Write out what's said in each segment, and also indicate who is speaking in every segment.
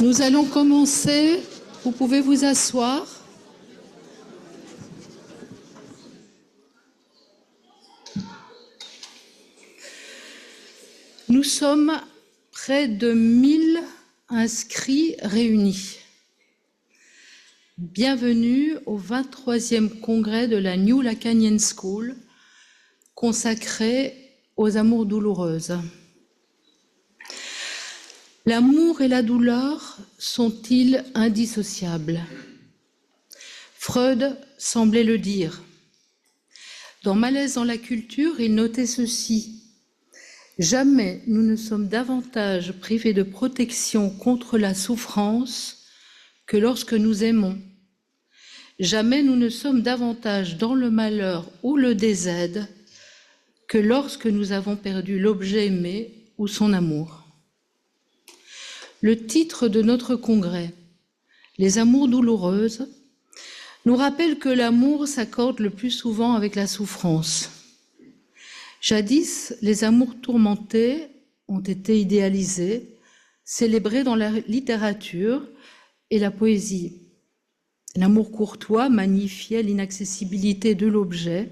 Speaker 1: Nous allons commencer. Vous pouvez vous asseoir. Nous sommes près de 1000 inscrits réunis. Bienvenue au 23e congrès de la New Lacanian School, consacré aux amours douloureuses. L'amour et la douleur sont-ils indissociables? Freud semblait le dire. Dans Malaise dans la culture, il notait ceci. Jamais nous ne sommes davantage privés de protection contre la souffrance que lorsque nous aimons. Jamais nous ne sommes davantage dans le malheur ou le désaide que lorsque nous avons perdu l'objet aimé ou son amour. Le titre de notre congrès, Les amours douloureuses, nous rappelle que l'amour s'accorde le plus souvent avec la souffrance. Jadis, les amours tourmentés ont été idéalisés, célébrés dans la littérature et la poésie. L'amour courtois magnifiait l'inaccessibilité de l'objet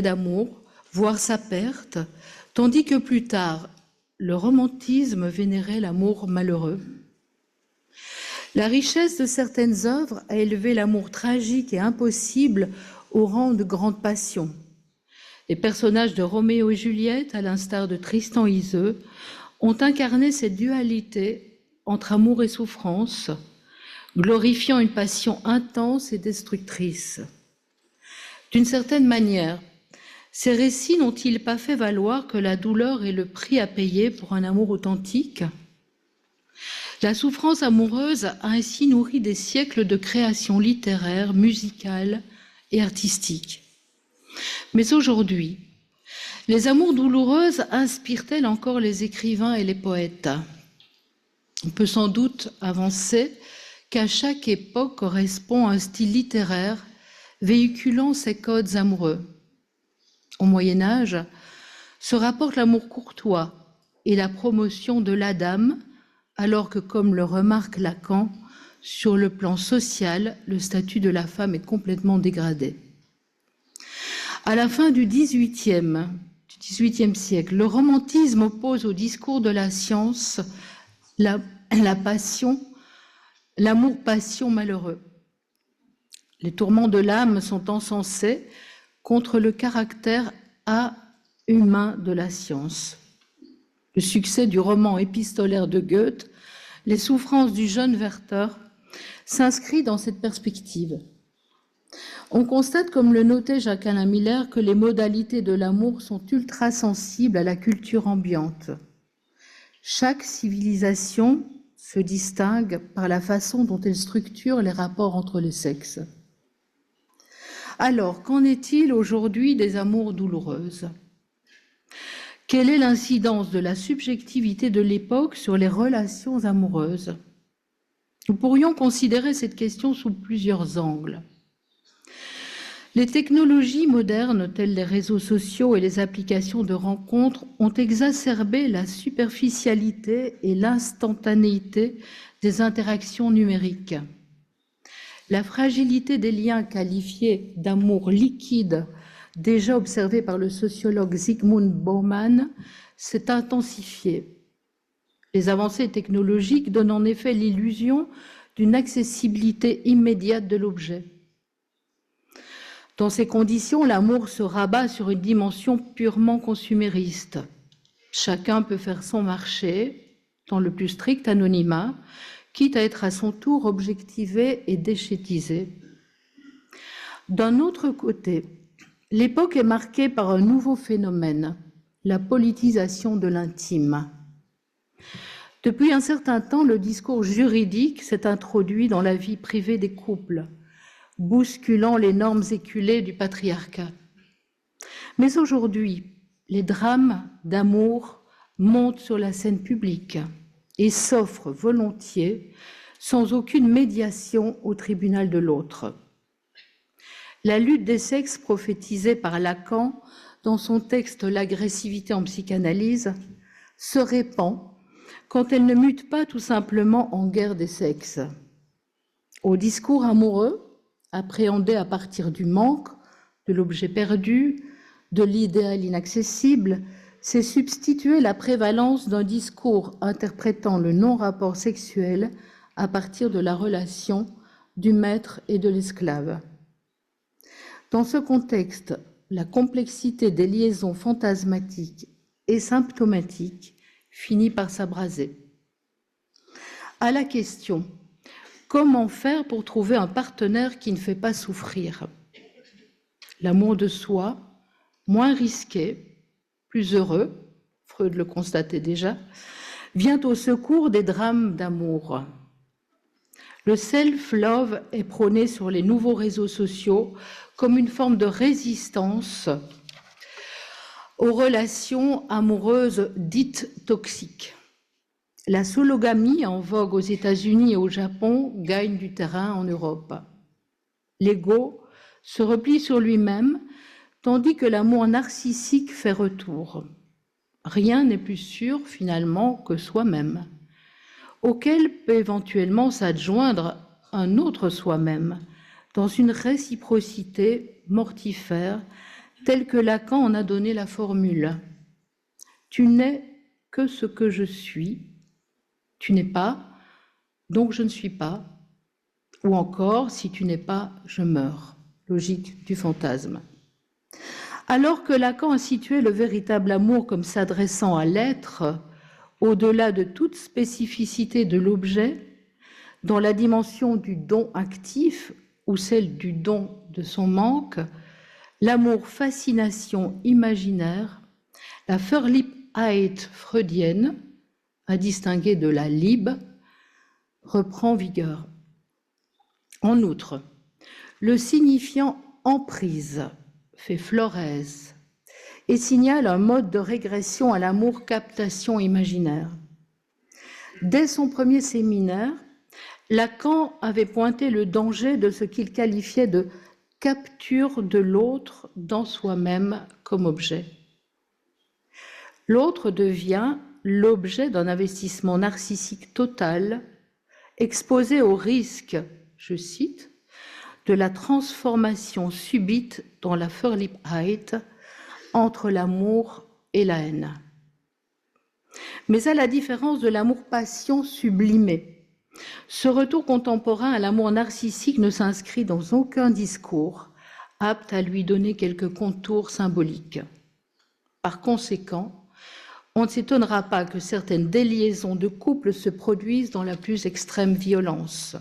Speaker 1: d'amour, voire sa perte, tandis que plus tard, le romantisme vénérait l'amour malheureux. La richesse de certaines œuvres a élevé l'amour tragique et impossible au rang de grande passion. Les personnages de Roméo et Juliette, à l'instar de Tristan et Iseult, ont incarné cette dualité entre amour et souffrance, glorifiant une passion intense et destructrice. D'une certaine manière, ces récits n'ont-ils pas fait valoir que la douleur est le prix à payer pour un amour authentique? La souffrance amoureuse a ainsi nourri des siècles de création littéraire, musicale et artistique. Mais aujourd'hui, les amours douloureuses inspirent-elles encore les écrivains et les poètes? On peut sans doute avancer qu'à chaque époque correspond un style littéraire véhiculant ces codes amoureux. Au Moyen-Âge, se rapporte l'amour courtois et la promotion de l'Adam, alors que, comme le remarque Lacan, sur le plan social, le statut de la femme est complètement dégradé. À la fin du XVIIIe siècle, le romantisme oppose au discours de la science la passion, l'amour-passion malheureux. Les tourments de l'âme sont encensés contre le caractère humain de la science. Le succès du roman épistolaire de Goethe, Les souffrances du jeune Werther, s'inscrit dans cette perspective. On constate, comme le notait Jacques-Alain Miller, que les modalités de l'amour sont ultra sensibles à la culture ambiante. Chaque civilisation se distingue par la façon dont elle structure les rapports entre les sexes. Alors, qu'en est-il aujourd'hui des amours douloureuses? Quelle est l'incidence de la subjectivité de l'époque sur les relations amoureuses? Nous pourrions considérer cette question sous plusieurs angles. Les technologies modernes, telles les réseaux sociaux et les applications de rencontres, ont exacerbé la superficialité et l'instantanéité des interactions numériques. La fragilité des liens qualifiés d'amour liquide, déjà observée par le sociologue Zygmunt Bauman, s'est intensifiée. Les avancées technologiques donnent en effet l'illusion d'une accessibilité immédiate de l'objet. Dans ces conditions, l'amour se rabat sur une dimension purement consumériste. Chacun peut faire son marché dans le plus strict anonymat, quitte à être à son tour objectivé et déchétisé. D'un autre côté, l'époque est marquée par un nouveau phénomène, la politisation de l'intime. Depuis un certain temps, le discours juridique s'est introduit dans la vie privée des couples, bousculant les normes éculées du patriarcat. Mais aujourd'hui, les drames d'amour montent sur la scène publique et s'offrent volontiers, sans aucune médiation au tribunal de l'autre. La lutte des sexes prophétisée par Lacan dans son texte « L'agressivité en psychanalyse » se répand quand elle ne mute pas tout simplement en guerre des sexes. Au discours amoureux, appréhendé à partir du manque, de l'objet perdu, de l'idéal inaccessible, s'est substituée la prévalence d'un discours interprétant le non-rapport sexuel à partir de la relation du maître et de l'esclave. Dans ce contexte, la complexité des liaisons fantasmatiques et symptomatiques finit par s'abraser. À la question « Comment faire pour trouver un partenaire qui ne fait pas souffrir ?» L'amour de soi, moins risqué, plus heureux, Freud le constatait déjà, vient au secours des drames d'amour. Le self-love est prôné sur les nouveaux réseaux sociaux comme une forme de résistance aux relations amoureuses dites toxiques. La sologamie, en vogue aux États-Unis et au Japon, gagne du terrain en Europe. L'ego se replie sur lui-même, tandis que l'amour narcissique fait retour. Rien n'est plus sûr, finalement, que soi-même, auquel peut éventuellement s'adjoindre un autre soi-même, dans une réciprocité mortifère, telle que Lacan en a donné la formule. Tu n'es que ce que je suis, tu n'es pas, donc je ne suis pas, ou encore, si tu n'es pas, je meurs. Logique du fantasme. Alors que Lacan a situé le véritable amour comme s'adressant à l'être, au-delà de toute spécificité de l'objet, dans la dimension du don actif ou celle du don de son manque, l'amour-fascination imaginaire, la Verliebtheit freudienne, à distinguer de la Liebe, reprend vigueur. En outre, le signifiant emprise fait Florez et signale un mode de régression à l'amour-captation imaginaire. Dès son premier séminaire, Lacan avait pointé le danger de ce qu'il qualifiait de capture de l'autre dans soi-même comme objet. L'autre devient l'objet d'un investissement narcissique total, exposé au risque, je cite, de la transformation subite dans la Verliebtheit entre l'amour et la haine. Mais à la différence de l'amour-passion sublimé, ce retour contemporain à l'amour narcissique ne s'inscrit dans aucun discours apte à lui donner quelques contours symboliques. Par conséquent, on ne s'étonnera pas que certaines déliaisons de couple se produisent dans la plus extrême violence.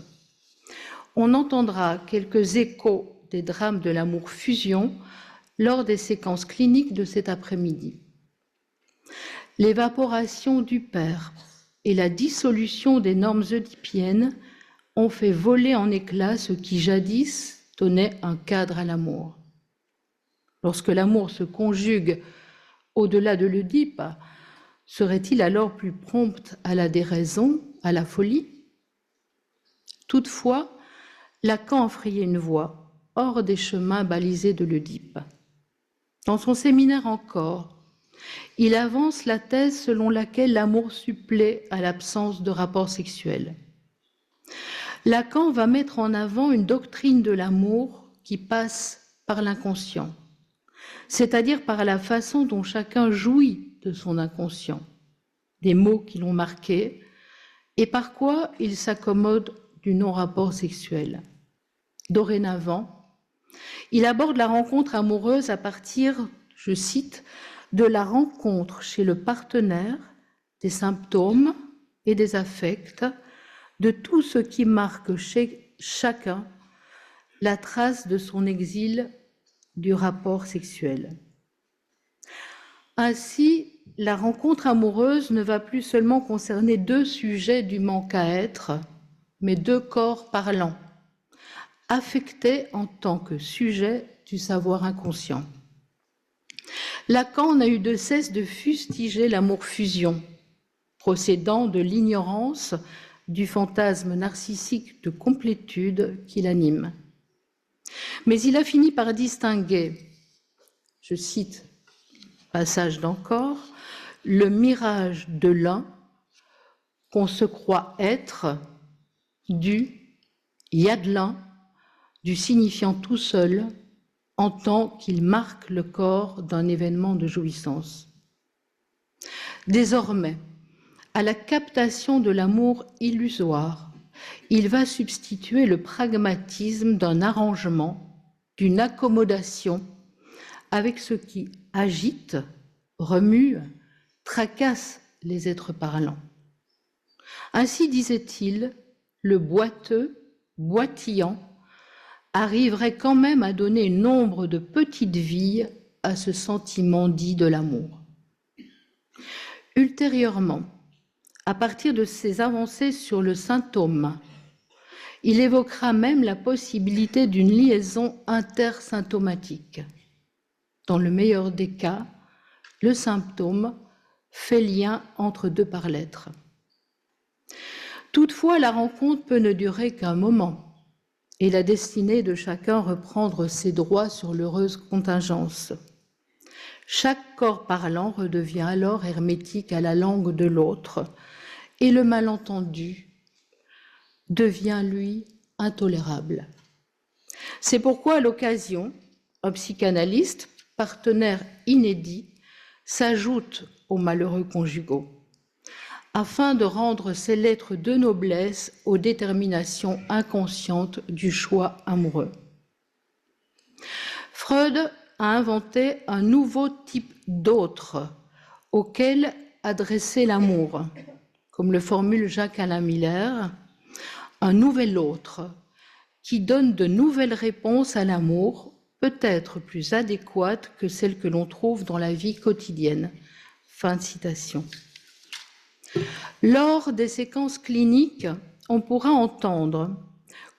Speaker 1: On entendra quelques échos des drames de l'amour-fusion lors des séquences cliniques de cet après-midi. L'évaporation du père et la dissolution des normes oedipiennes ont fait voler en éclats ce qui jadis donnait un cadre à l'amour. Lorsque l'amour se conjugue au-delà de l'Oedipe, serait-il alors plus prompt à la déraison, à la folie? Toutefois, Lacan a frayé une voie hors des chemins balisés de l'Oedipe. Dans son séminaire encore, il avance la thèse selon laquelle l'amour supplée à l'absence de rapport sexuel. Lacan va mettre en avant une doctrine de l'amour qui passe par l'inconscient, c'est-à-dire par la façon dont chacun jouit de son inconscient, des mots qui l'ont marqué, et par quoi il s'accommode du non-rapport sexuel. Dorénavant, il aborde la rencontre amoureuse à partir, je cite, de la rencontre chez le partenaire, des symptômes et des affects, de tout ce qui marque chez chacun la trace de son exil du rapport sexuel. Ainsi, la rencontre amoureuse ne va plus seulement concerner deux sujets du manque à être, mais deux corps parlants, affectés en tant que sujet du savoir inconscient. Lacan n'a eu de cesse de fustiger l'amour-fusion, procédant de l'ignorance du fantasme narcissique de complétude qui l'anime. Mais il a fini par distinguer, je cite passage d'encore, le mirage de l'un qu'on se croit être du Yadelin, du signifiant tout seul, en tant qu'il marque le corps d'un événement de jouissance. Désormais, à la captation de l'amour illusoire, il va substituer le pragmatisme d'un arrangement, d'une accommodation avec ce qui agite, remue, tracasse les êtres parlants. Ainsi, disait-il, le boiteux, boitillant, arriverait quand même à donner nombre de petites vies à ce sentiment dit de l'amour. Ultérieurement, à partir de ses avancées sur le symptôme, il évoquera même la possibilité d'une liaison intersymptomatique. Dans le meilleur des cas, le symptôme fait lien entre deux par-lettres. Toutefois, la rencontre peut ne durer qu'un moment et la destinée de chacun reprendre ses droits sur l'heureuse contingence. Chaque corps parlant redevient alors hermétique à la langue de l'autre et le malentendu devient, lui, intolérable. C'est pourquoi, à l'occasion, un psychanalyste, partenaire inédit, s'ajoute aux malheureux conjugaux, afin de rendre ces lettres de noblesse aux déterminations inconscientes du choix amoureux. Freud a inventé un nouveau type d'autre auquel adresser l'amour, comme le formule Jacques-Alain Miller, un nouvel autre qui donne de nouvelles réponses à l'amour, peut-être plus adéquates que celles que l'on trouve dans la vie quotidienne. Fin de citation. Lors des séquences cliniques, on pourra entendre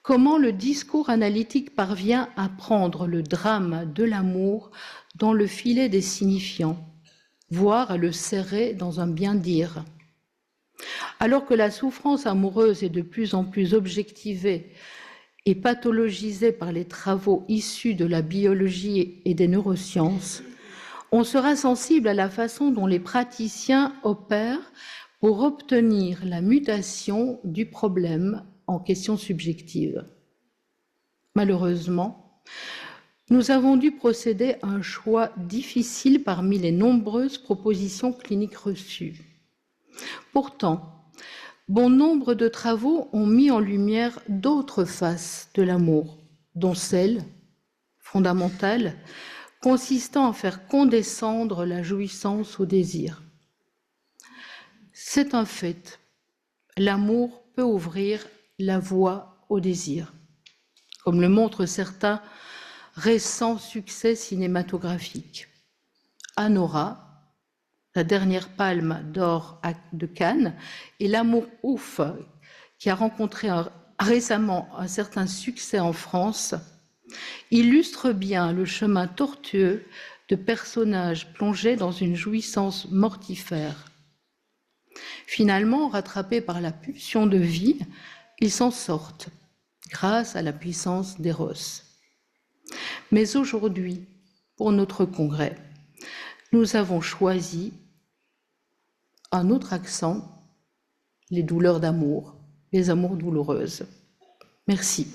Speaker 1: comment le discours analytique parvient à prendre le drame de l'amour dans le filet des signifiants, voire à le serrer dans un bien-dire. Alors que la souffrance amoureuse est de plus en plus objectivée et pathologisée par les travaux issus de la biologie et des neurosciences, on sera sensible à la façon dont les praticiens opèrent pour obtenir la mutation du problème en question subjective. Malheureusement, nous avons dû procéder à un choix difficile parmi les nombreuses propositions cliniques reçues. Pourtant, bon nombre de travaux ont mis en lumière d'autres faces de l'amour, dont celle, fondamentale, consistant à faire condescendre la jouissance au désir. C'est un fait, l'amour peut ouvrir la voie au désir, comme le montrent certains récents succès cinématographiques. Anora, la dernière palme d'or de Cannes, et L'amour ouf, qui a rencontré récemment un certain succès en France, illustrent bien le chemin tortueux de personnages plongés dans une jouissance mortifère. Finalement, rattrapés par la pulsion de vie, ils s'en sortent grâce à la puissance d'Eros. Mais aujourd'hui, pour notre congrès, nous avons choisi un autre accent, les douleurs d'amour, les amours douloureuses. Merci.